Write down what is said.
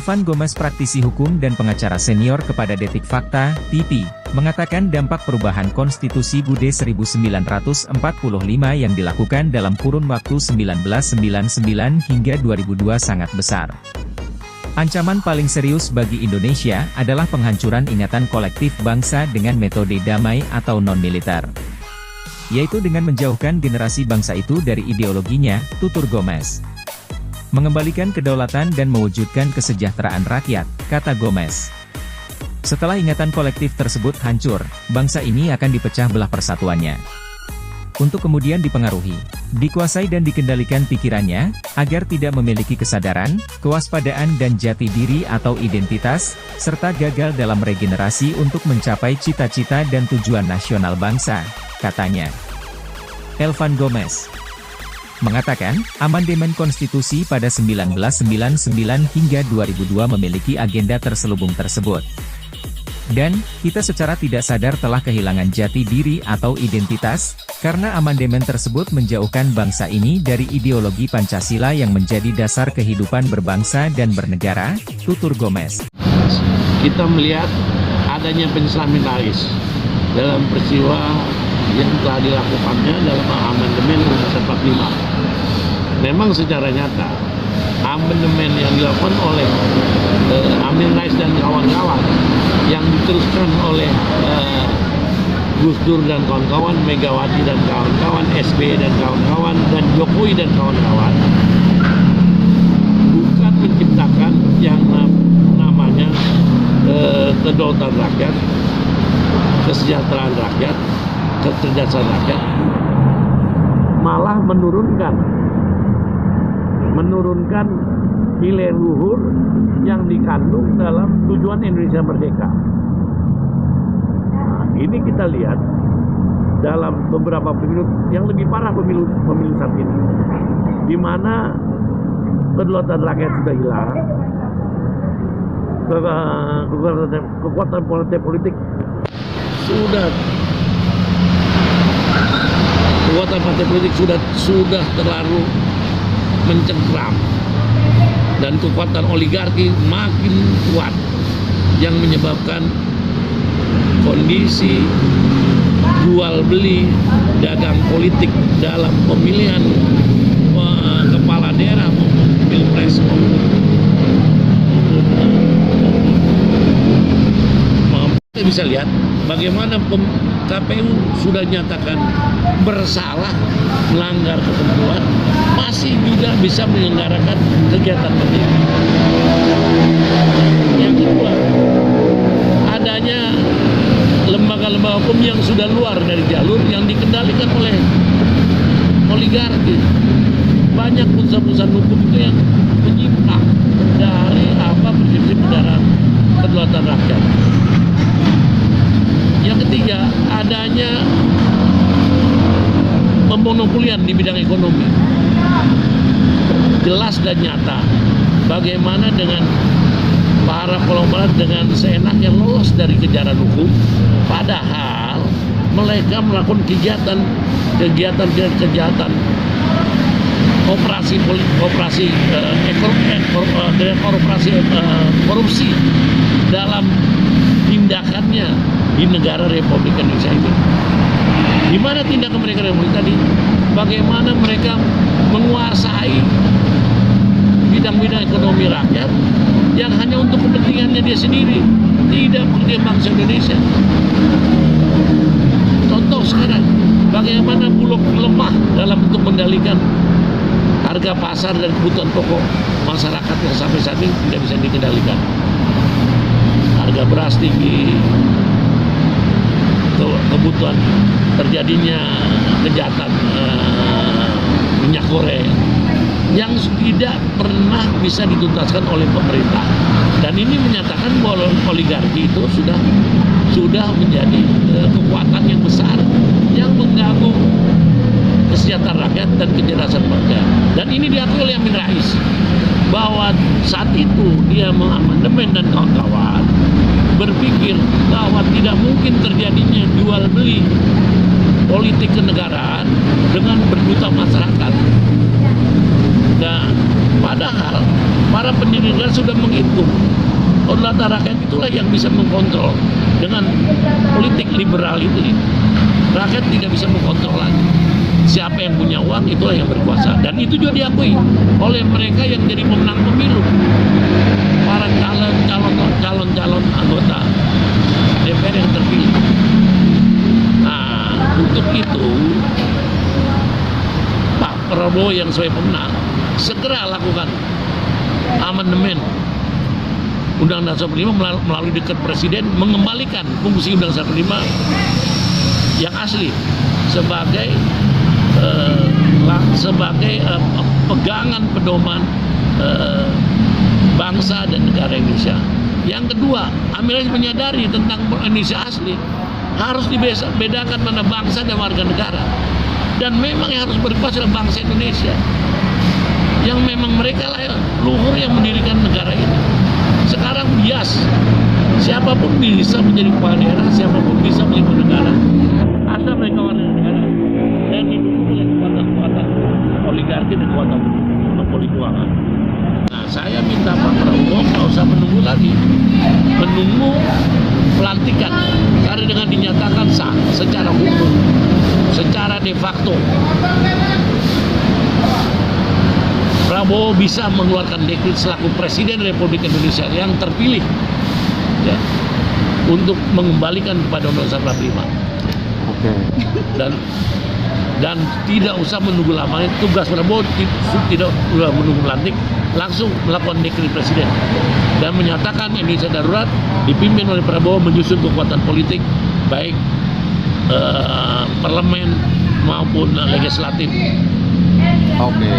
Elvan Gomez, praktisi hukum dan pengacara senior kepada Detik Fakta, TV, mengatakan dampak perubahan konstitusi BUD 1945 yang dilakukan dalam kurun waktu 1999 hingga 2002 sangat besar. Ancaman paling serius bagi Indonesia adalah penghancuran ingatan kolektif bangsa dengan metode damai atau non-militer, yaitu dengan menjauhkan generasi bangsa itu dari ideologinya, tutur Gomez. Mengembalikan kedaulatan dan mewujudkan kesejahteraan rakyat, kata Gomez. Setelah ingatan kolektif tersebut hancur, bangsa ini akan dipecah belah persatuannya. Untuk kemudian dipengaruhi, dikuasai dan dikendalikan pikirannya, agar tidak memiliki kesadaran, kewaspadaan dan jati diri atau identitas, serta gagal dalam regenerasi untuk mencapai cita-cita dan tujuan nasional bangsa, katanya. Elvan Gomez mengatakan, amandemen konstitusi pada 1999 hingga 2002 memiliki agenda terselubung tersebut. Dan, kita secara tidak sadar telah kehilangan jati diri atau identitas, karena amandemen tersebut menjauhkan bangsa ini dari ideologi Pancasila yang menjadi dasar kehidupan berbangsa dan bernegara, tutur Gomez. Kita melihat adanya penyelamatan dalam peristiwa yang telah dilakukannya dalam amandemen 1945. Memang secara nyata, amandemen yang dilakukan oleh Amin Rais dan kawan-kawan, yang diteruskan oleh Gus Dur dan kawan-kawan, Megawati dan kawan-kawan, SBY dan kawan-kawan, dan Jokowi dan kawan-kawan, bukan menciptakan yang namanya kedaulatan rakyat, kesejahteraan rakyat, kecerdasan rakyat, malah menurunkan nilai luhur yang dikandung dalam tujuan Indonesia merdeka. Nah, ini kita lihat dalam beberapa pemilu yang lebih parah, pemilu saat ini, di mana kedaulatan rakyat sudah hilang, kekuatan politik sudah, kekuatan partai politik sudah terlalu mencengkram, dan kekuatan oligarki makin kuat yang menyebabkan kondisi jual beli dagang politik dalam pemilihan kepala daerah maupun pilpres kita bisa lihat bagaimana KPU sudah nyatakan bersalah melanggar ketentuan, masih juga bisa menyelenggarakan kegiatan pemilu. Yang kedua, adanya lembaga-lembaga hukum yang sudah luar dari jalur, yang dikendalikan oleh oligarki. Banyak putusan-putusan hukum itu yang menyimpang dari prinsip negara kedaulatan rakyat. Yang ketiga, adanya pemonopolian di bidang ekonomi. Jelas dan nyata bagaimana dengan para konglomerat dengan seenaknya lolos dari kejaran hukum, padahal mereka melakukan kejahatan korupsi dalam tindakannya di negara Republik Indonesia ini. Di mana tindakan mereka Republik tadi? Bagaimana mereka menguasai bidang-bidang ekonomi rakyat yang hanya untuk kepentingannya dia sendiri, tidak untuk bangsa Indonesia. Contoh sekarang, bagaimana Bulog lemah dalam untuk mengendalikan harga pasar dan kebutuhan pokok masyarakat yang sampai saat ini tidak bisa dikendalikan. Harga beras tinggi, kebutuhan terjadinya kejahatan minyak goreng yang tidak pernah bisa dituntaskan oleh pemerintah, dan ini menyatakan bahwa oligarki itu sudah menjadi kekuatan yang besar yang mengganggu kesejahteraan rakyat dan kecerdasan bangsa. Dan ini diakui oleh Amin Rais bahwa saat itu dia mengamandemen dan kawan-kawan berpikir bahwa tidak mungkin terjadinya jual beli politik kenegaraan dengan berjuta masyarakat. Nah, Padahal para pendiri negara sudah menghitung konsultasi rakyat itulah yang bisa mengkontrol. Dengan politik liberal itu, rakyat tidak bisa mengkontrol lagi. Siapa yang punya uang itulah yang berkuasa, dan itu juga diakui oleh mereka yang jadi pemenang pemilu, para calon anggota DPR yang terpilih. Nah, untuk itu Pak Prabowo yang sebagai pemenang segera lakukan amandemen Undang-Undang 45 melalui dekret Presiden, mengembalikan fungsi Undang-Undang 45 yang asli sebagai pegangan pedoman bangsa dan negara Indonesia. Yang kedua, Amin Rais menyadari tentang Indonesia asli harus dibedakan mana bangsa dan warga negara, dan memang yang harus berkuasa adalah bangsa Indonesia, yang memang mereka lah luhur yang mendirikan negara ini. Sekarang bias, siapapun bisa menjadi kepala daerah, siapapun bisa menjadi negara, asal mereka warga negara dan didukung oleh kekuatan-kekuatan oligarki dan kekuatan monopoli keuangan. Nah, saya minta Pak Prabowo nggak usah menunggu lagi, menunggu pelantikan, karena dengan dinyatakan sah secara hukum, secara de facto, Prabowo bisa mengeluarkan dekret selaku Presiden Republik Indonesia yang terpilih, ya, untuk mengembalikan kepada Undang-Undang 45. Oke. Dan tidak usah menunggu lama. Tugas Prabowo tidak menunggu pelantik, langsung melakukan dekret Presiden dan menyatakan Indonesia darurat, dipimpin oleh Prabowo menyusun kekuatan politik baik parlemen maupun legislatif. Oke.